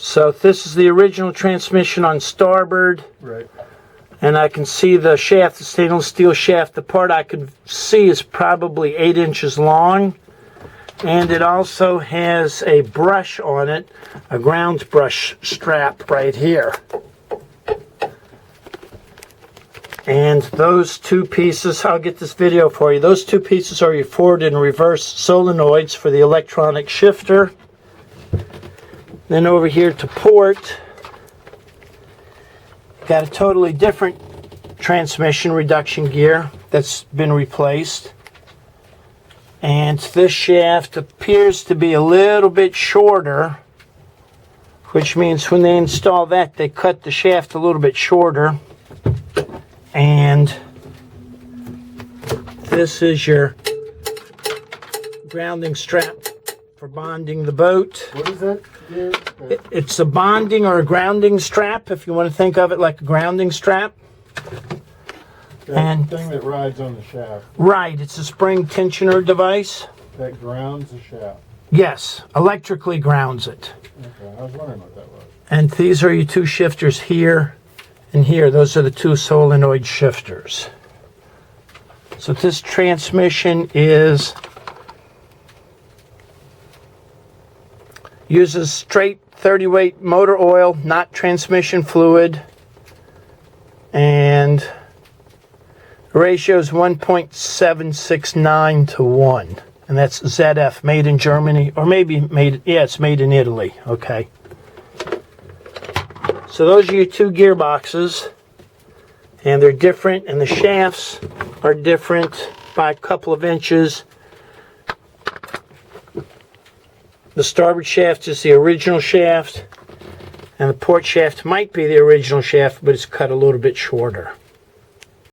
So this is the original transmission on starboard. Right. And I can see the shaft, the stainless steel shaft. The part I can see is probably 8 inches long. And it also has a brush on it, a ground brush strap right here. And those two pieces, I'll get this video for you. Those two pieces are your forward and reverse solenoids for the electronic shifter. Then over here to port, got a totally different transmission reduction gear that's been replaced. And this shaft appears to be a little bit shorter, which means when they install that, they cut the shaft a little bit shorter. And this is your grounding strap for bonding the boat. What is that? It's a bonding or a grounding strap, if you want to think of it like a grounding strap. That thing that rides on the shaft. Right, it's a spring tensioner device. That grounds the shaft. Yes, electrically grounds it. Okay, I was wondering what that was. And these are your two shifters here and here. Those are the two solenoid shifters. So this transmission uses straight 30-weight motor oil, not transmission fluid. And the ratio is 1.769 to 1. And that's ZF, made in Germany, or maybe it's made in Italy. Okay. So those are your two gearboxes. And they're different, and the shafts are different by a couple of inches. The starboard shaft is the original shaft, and the port shaft might be the original shaft, but it's cut a little bit shorter.